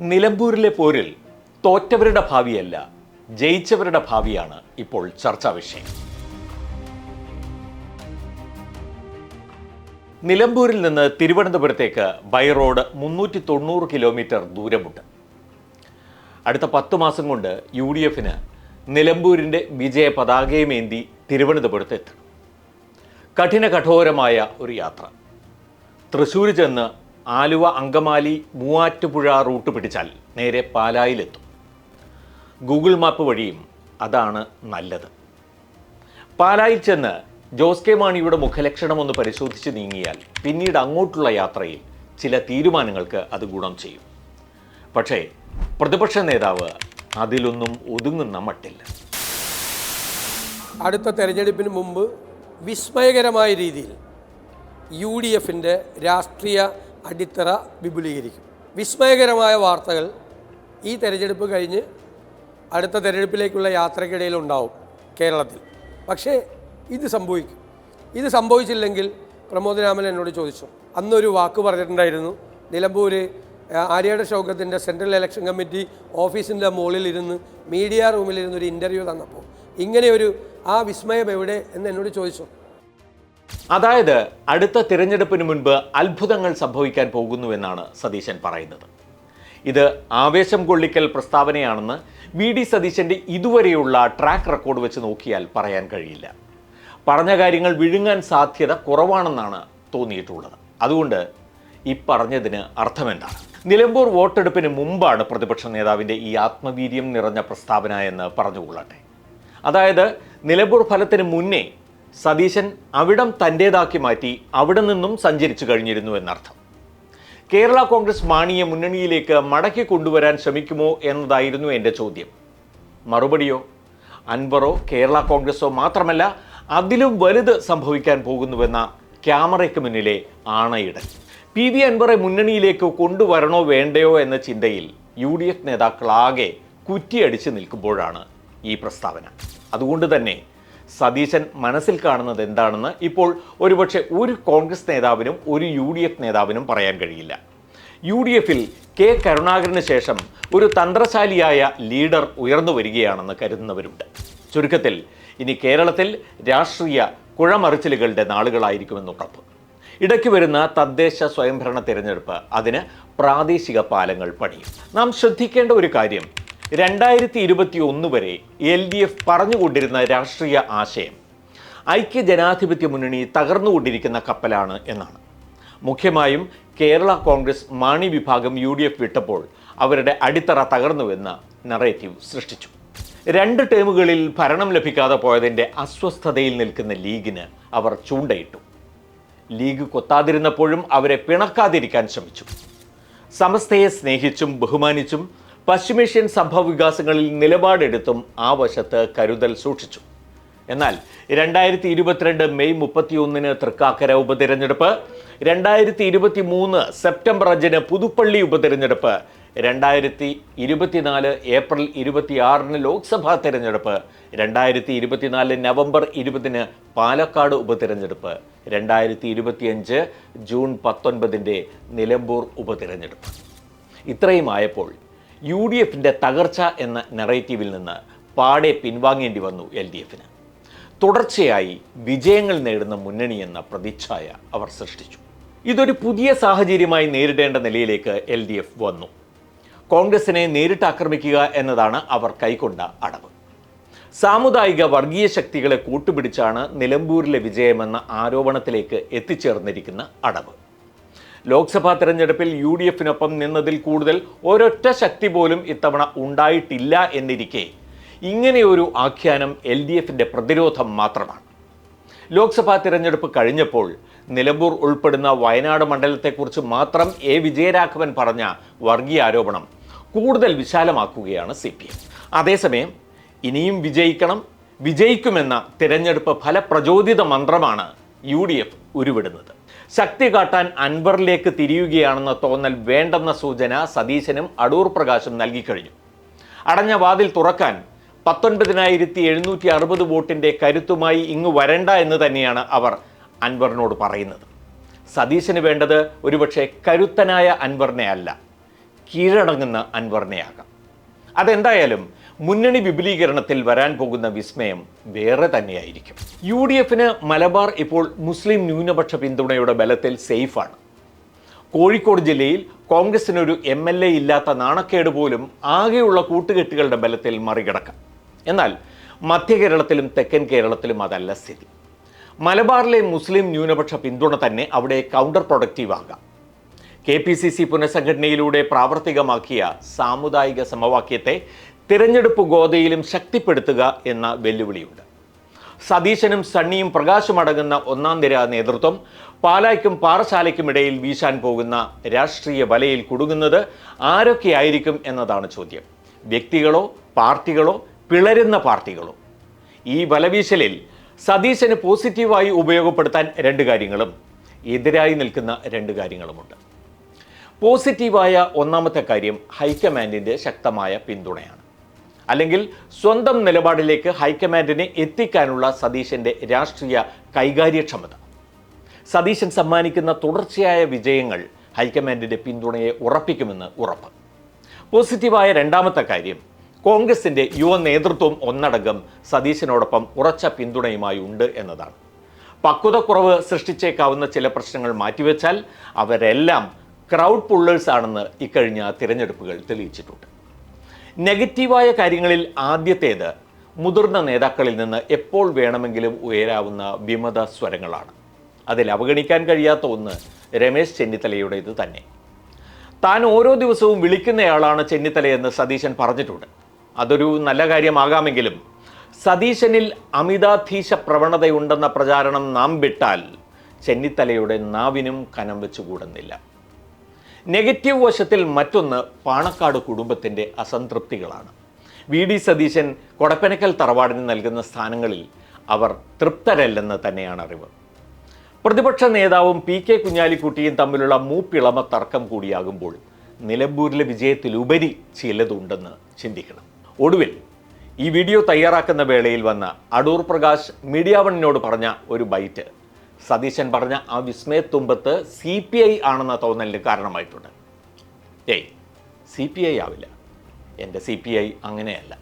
നിലമ്പൂരിലെ പോരിൽ തോറ്റവരുടെ ഭാവിയല്ല, ജയിച്ചവരുടെ ഭാവിയാണ് ഇപ്പോൾ ചർച്ചാ വിഷയം. നിലമ്പൂരിൽ നിന്ന് തിരുവനന്തപുരത്തേക്ക് ബൈ റോഡ് 390 കിലോമീറ്റർ ദൂരമുണ്ട്. അടുത്ത 10 മാസം കൊണ്ട് UDFന് നിലമ്പൂരിൻ്റെ വിജയ പതാകയുമേന്തി തിരുവനന്തപുരത്ത് എത്തണം. കഠിനകഠോരമായ ഒരു യാത്ര. തൃശ്ശൂർ ചെന്ന് ആലുവ, അങ്കമാലി, മൂവാറ്റുപുഴ റൂട്ട് പിടിച്ചാൽ നേരെ പാലായിലെത്തും. ഗൂഗിൾ മാപ്പ് വഴിയും അതാണ് നല്ലത്. പാലായിൽ ചെന്ന് ജോസ് കെ മാണിയുടെ മുഖലക്ഷണം ഒന്ന് പരിശോധിച്ച് നീങ്ങിയാൽ പിന്നീട് അങ്ങോട്ടുള്ള യാത്രയിൽ ചില തീരുമാനങ്ങൾക്ക് അത് ഗുണം ചെയ്യും. പക്ഷേ പ്രതിപക്ഷ നേതാവ് അതിലൊന്നും ഒതുങ്ങുന്ന മട്ടില്ല. അടുത്ത തെരഞ്ഞെടുപ്പിന് മുമ്പ് വിസ്മയകരമായ രീതിയിൽ UDFൻ്റെ രാഷ്ട്രീയ അടിത്തറ വിപുലീകരിക്കും. വിസ്മയകരമായ വാർത്തകൾ ഈ തെരഞ്ഞെടുപ്പ് കഴിഞ്ഞ് അടുത്ത തെരഞ്ഞെടുപ്പിലേക്കുള്ള യാത്രക്കിടയിൽ ഉണ്ടാവും കേരളത്തിൽ. പക്ഷേ ഇത് സംഭവിക്കും. ഇത് സംഭവിച്ചില്ലെങ്കിൽ പ്രമോദ് രാമൻ എന്നോട് ചോദിച്ചു. അന്നൊരു വാക്ക് പറഞ്ഞിട്ടുണ്ടായിരുന്നു, നിലമ്പൂർ ആര്യാട ഷൗക്കത്തിൻ്റെ സെൻട്രൽ ഇലക്ഷൻ കമ്മിറ്റി ഓഫീസിൻ്റെ മുകളിലിരുന്ന് മീഡിയ റൂമിലിരുന്ന് ഒരു ഇൻ്റർവ്യൂ തന്നപ്പോൾ ഇങ്ങനെയൊരു ആ വിസ്മയം എവിടെ എന്ന് എന്നോട് ചോദിച്ചു. അതായത് അടുത്ത തിരഞ്ഞെടുപ്പിന് മുൻപ് അത്ഭുതങ്ങൾ സംഭവിക്കാൻ പോകുന്നുവെന്നാണ് സതീശൻ പറയുന്നത്. ഇത് ആവേശം കൊള്ളിക്കൽ പ്രസ്താവനയാണെന്ന് VD സതീശൻ്റെ ഇതുവരെയുള്ള ട്രാക്ക് റെക്കോർഡ് വെച്ച് നോക്കിയാൽ പറയാൻ കഴിയില്ല. പറഞ്ഞ കാര്യങ്ങൾ വിഴുങ്ങാൻ സാധ്യത കുറവാണെന്നാണ് തോന്നിയിട്ടുള്ളത്. അതുകൊണ്ട് ഈ പറഞ്ഞതിന് അർത്ഥമെന്താണ്? നിലമ്പൂർ വോട്ടെടുപ്പിന് മുമ്പാണ് പ്രതിപക്ഷ നേതാവിൻ്റെ ഈ ആത്മവീര്യം നിറഞ്ഞ പ്രസ്താവന എന്ന് പറഞ്ഞുകൊള്ളട്ടെ. അതായത് നിലമ്പൂർ ഫലത്തിന് മുന്നേ സതീശൻ അവിടം തൻ്റേതാക്കി മാറ്റി അവിടെ നിന്നും സഞ്ചരിച്ചു കഴിഞ്ഞിരുന്നു എന്നർത്ഥം. കേരള കോൺഗ്രസ് മാണിയെ മുന്നണിയിലേക്ക് മടക്കി കൊണ്ടുവരാൻ ശ്രമിക്കുമോ എന്നതായിരുന്നു എൻ്റെ ചോദ്യം. മറുപടിയോ അൻവറോ കേരള കോൺഗ്രസോ മാത്രമല്ല, അതിലും വലുത് സംഭവിക്കാൻ പോകുന്നുവെന്ന ക്യാമറയ്ക്ക് മുന്നിലെ ആണയിടൽ. PV അൻവറെ മുന്നണിയിലേക്ക് കൊണ്ടുവരണോ വേണ്ടയോ എന്ന ചിന്തയിൽ UDF നേതാക്കളാകെ കുറ്റിയടിച്ച് നിൽക്കുമ്പോഴാണ് ഈ പ്രസ്താവന. അതുകൊണ്ട് തന്നെ സതീശൻ മനസ്സിൽ കാണുന്നത് എന്താണെന്ന് ഇപ്പോൾ ഒരുപക്ഷെ ഒരു കോൺഗ്രസ് നേതാവിനും ഒരു UDF നേതാവിനും പറയാൻ കഴിയില്ല. UDFൽ K കരുണാകരന് ശേഷം ഒരു തന്ത്രശാലിയായ ലീഡർ ഉയർന്നു വരികയാണെന്ന് കരുതുന്നവരുണ്ട്. ചുരുക്കത്തിൽ ഇനി കേരളത്തിൽ രാഷ്ട്രീയ കുഴമറിച്ചിലുകളുടെ നാളുകളായിരിക്കുമെന്ന് ഉറപ്പ്. ഇടയ്ക്ക് വരുന്ന തദ്ദേശ സ്വയംഭരണ തിരഞ്ഞെടുപ്പ് അതിന് പ്രാദേശിക പാലങ്ങൾ പണിയും. നാം ശ്രദ്ധിക്കേണ്ട ഒരു കാര്യം, 2021 വരെ LDF പറഞ്ഞുകൊണ്ടിരുന്ന രാഷ്ട്രീയ ആശയം ഐക്യ ജനാധിപത്യ മുന്നണി തകർന്നുകൊണ്ടിരിക്കുന്ന കപ്പലാണ് എന്നാണ്. മുഖ്യമായും കേരള കോൺഗ്രസ് മാണി വിഭാഗം UDF വിട്ടപ്പോൾ അവരുടെ അടിത്തറ തകർന്നുവെന്ന നറേറ്റീവ് സൃഷ്ടിച്ചു. 2 ടേമുകളിൽ ഭരണം ലഭിക്കാതെ പോയതിൻ്റെ അസ്വസ്ഥതയിൽ നിൽക്കുന്ന ലീഗിന് അവർ ചൂണ്ടയിട്ടു. ലീഗ് കൊത്താതിരുന്നപ്പോഴും അവരെ പിണക്കാതിരിക്കാൻ ശ്രമിച്ചു. സമസ്തയെ സ്നേഹിച്ചും ബഹുമാനിച്ചും പശ്ചിമേഷ്യൻ സംഭവ വികാസങ്ങളിൽ നിലപാടെടുത്തും ആ വശത്ത് കരുതൽ സൂക്ഷിച്ചു. എന്നാൽ 2022 മെയ് 31 തൃക്കാക്കര ഉപതെരഞ്ഞെടുപ്പ്, 2023 സെപ്റ്റംബർ 5 പുതുപ്പള്ളി ഉപതെരഞ്ഞെടുപ്പ്, 2024 ഏപ്രിൽ 26 ലോക്സഭാ തെരഞ്ഞെടുപ്പ്, 2024 നവംബർ 20 പാലക്കാട് ഉപതെരഞ്ഞെടുപ്പ്, 2025 ജൂൺ 19 നിലമ്പൂർ ഉപതെരഞ്ഞെടുപ്പ്. ഇത്രയും ആയപ്പോൾ UDFൻ്റെ തകർച്ച എന്ന നറേറ്റീവിൽ നിന്ന് പാടെ പിൻവാങ്ങേണ്ടി വന്നു LDFന്. തുടർച്ചയായി വിജയങ്ങൾ നേടുന്ന മുന്നണി എന്ന പ്രതിച്ഛായ അവർ സൃഷ്ടിച്ചു. ഇതൊരു പുതിയ സാഹചര്യമായി നേരിടേണ്ട നിലയിലേക്ക് LDF വന്നു. കോൺഗ്രസിനെ നേരിട്ട് ആക്രമിക്കുക എന്നതാണ് അവർ കൈക്കൊണ്ട അടവ്. സാമുദായിക വർഗീയ ശക്തികളെ കൂട്ടുപിടിച്ചാണ് നിലമ്പൂരിലെ വിജയമെന്ന ആരോപണത്തിലേക്ക് എത്തിച്ചേർന്നിരിക്കുന്ന അടവ്. ലോക്സഭാ തെരഞ്ഞെടുപ്പിൽ UDFനൊപ്പം നിന്നതിൽ കൂടുതൽ ഒരൊറ്റ ശക്തി പോലും ഇത്തവണ ഉണ്ടായിട്ടില്ല എന്നിരിക്കെ ഇങ്ങനെയൊരു ആഖ്യാനം LDFൻ്റെ പ്രതിരോധം മാത്രമാണ്. ലോക്സഭാ തിരഞ്ഞെടുപ്പ് കഴിഞ്ഞപ്പോൾ നിലമ്പൂർ ഉൾപ്പെടുന്ന വയനാട് മണ്ഡലത്തെക്കുറിച്ച് മാത്രം വിജയരാഘവൻ പറഞ്ഞ വർഗീയ ആരോപണം കൂടുതൽ വിശാലമാക്കുകയാണ് CPM. അതേസമയം ഇനിയും വിജയിക്കണം, വിജയിക്കുമെന്ന തിരഞ്ഞെടുപ്പ് ഫലപ്രചോദിത മന്ത്രമാണ് UDF ഉരുവിടുന്നത്. ശക്തി കാട്ടാൻ അൻവറിലേക്ക് തിരിയുകയാണെന്ന തോന്നൽ വേണ്ടെന്ന സൂചന സതീശനും അടൂർ പ്രകാശും നൽകിക്കഴിഞ്ഞു. അടഞ്ഞ വാതിൽ തുറക്കാൻ 19,760 വോട്ടിൻ്റെ കരുത്തുമായി ഇങ്ങ് വരണ്ട എന്ന് തന്നെയാണ് അവർ അൻവറിനോട് പറയുന്നത്. സതീശന് വേണ്ടത് ഒരുപക്ഷെ കരുത്തനായ അൻവറിനെ അല്ല, കീഴടങ്ങുന്ന അൻവറിനെയാകാം. അതെന്തായാലും മുന്നണി വിപുലീകരണത്തിൽ വരാൻ പോകുന്ന വിസ്മയം വേറെ തന്നെയായിരിക്കും. UDF മലബാർ ഇപ്പോൾ മുസ്ലിം ന്യൂനപക്ഷ പിന്തുണയുടെ ബലത്തിൽ സേഫാണ്. കോഴിക്കോട് ജില്ലയിൽ കോൺഗ്രസിനൊരു MLA ഇല്ലാത്ത നാണക്കേട് പോലും ആകെയുള്ള കൂട്ടുകെട്ടുകളുടെ ബലത്തിൽ മറികടക്കാം. എന്നാൽ മധ്യ കേരളത്തിലും തെക്കൻ കേരളത്തിലും അതല്ല സ്ഥിതി. മലബാറിലെ മുസ്ലിം ന്യൂനപക്ഷ പിന്തുണ തന്നെ അവിടെ കൗണ്ടർ പ്രൊഡക്റ്റീവ് ആകാം. KPCC പുനഃസംഘടനയിലൂടെ പ്രാവർത്തികമാക്കിയ സാമുദായിക സമവാക്യത്തെ തിരഞ്ഞെടുപ്പ് ഗോതയിലും ശക്തിപ്പെടുത്തുക എന്ന വെല്ലുവിളിയുണ്ട്. സതീശനും സണ്ണിയും പ്രകാശും അടങ്ങുന്ന ഒന്നാം നിര നേതൃത്വം പാലായ്ക്കും പാറശാലയ്ക്കും ഇടയിൽ വീശാൻ പോകുന്ന രാഷ്ട്രീയ വലയിൽ കുടുങ്ങുന്നത് ആരൊക്കെയായിരിക്കും എന്നതാണ് ചോദ്യം. വ്യക്തികളോ പാർട്ടികളോ പിളരുന്ന പാർട്ടികളോ? ഈ വലവീശലിൽ സതീശന് പോസിറ്റീവായി ഉപയോഗപ്പെടുത്താൻ രണ്ട് കാര്യങ്ങളും എതിരായി നിൽക്കുന്ന രണ്ട് കാര്യങ്ങളുമുണ്ട്. പോസിറ്റീവായ ഒന്നാമത്തെ കാര്യം ഹൈക്കമാൻഡിൻ്റെ ശക്തമായ പിന്തുണയാണ്. അല്ലെങ്കിൽ സ്വന്തം നിലപാടിലേക്ക് ഹൈക്കമാൻഡിനെ എത്തിക്കാനുള്ള സതീശൻ്റെ രാഷ്ട്രീയ കൈകാര്യക്ഷമത. സതീശൻ സമ്മാനിക്കുന്ന തുടർച്ചയായ വിജയങ്ങൾ ഹൈക്കമാൻഡിൻ്റെ പിന്തുണയെ ഉറപ്പിക്കുമെന്ന് ഉറപ്പ്. പോസിറ്റീവായ രണ്ടാമത്തെ കാര്യം കോൺഗ്രസിൻ്റെ യുവ നേതൃത്വം ഒന്നടങ്കം സതീശനോടൊപ്പം ഉറച്ച പിന്തുണയുമായി ഉണ്ട് എന്നതാണ്. പക്വതക്കുറവ് സൃഷ്ടിച്ചേക്കാവുന്ന ചില പ്രശ്നങ്ങൾ മാറ്റിവെച്ചാൽ അവരെല്ലാം ക്രൗഡ് പുള്ളേഴ്സ് ആണെന്ന് ഇക്കഴിഞ്ഞ തിരഞ്ഞെടുപ്പുകൾ തെളിയിച്ചിട്ടുണ്ട്. നെഗറ്റീവായ കാര്യങ്ങളിൽ ആദ്യത്തേത് മുതിർന്ന നേതാക്കളിൽ നിന്ന് എപ്പോൾ വേണമെങ്കിലും ഉയരാവുന്ന വിമത സ്വരങ്ങളാണ്. അതിൽ അവഗണിക്കാൻ കഴിയാത്ത ഒന്ന് രമേശ് ചെന്നിത്തലയുടേത് തന്നെ. താൻ ഓരോ ദിവസവും വിളിക്കുന്നയാളാണ് ചെന്നിത്തലയെന്ന് സതീശൻ പറഞ്ഞിട്ടുണ്ട്. അതൊരു നല്ല കാര്യമാകാമെങ്കിലും സതീശനിൽ അമിതാധീശ പ്രവണതയുണ്ടെന്ന പ്രചാരണം നാം വിട്ടാൽ ചെന്നിത്തലയുടെ നാവിനും കനം വെച്ചുകൂടുന്നില്ല. നെഗറ്റീവ് വശത്തിൽ മറ്റൊന്ന് പാണക്കാട് കുടുംബത്തിൻ്റെ അസംതൃപ്തികളാണ്. VD സതീശൻ കൊടപ്പനക്കൽ തറവാടിന് നൽകുന്ന സ്ഥാനങ്ങളിൽ അവർ തൃപ്തരല്ലെന്ന് തന്നെയാണ് അറിവ്. പ്രതിപക്ഷ നേതാവും PK കുഞ്ഞാലിക്കുട്ടിയും തമ്മിലുള്ള മൂപ്പിളമ തർക്കം കൂടിയാകുമ്പോൾ നിലമ്പൂരിലെ വിജയത്തിലുപരി ചിലതുണ്ടെന്ന് ചിന്തിക്കണം. ഒടുവിൽ ഈ വീഡിയോ തയ്യാറാക്കുന്ന വേളയിൽ വന്ന അടൂർ പ്രകാശ് മീഡിയ വണ്ണിനോട് പറഞ്ഞ ഒരു ബൈറ്റ് സതീശൻ പറഞ്ഞ ആ വിസ്മയത്തുമ്പത്ത് CPI ആണെന്ന തോന്നലിന് കാരണമായിട്ടുണ്ട്. CPI ആവില്ല. എൻ്റെ CPI അങ്ങനെയല്ല.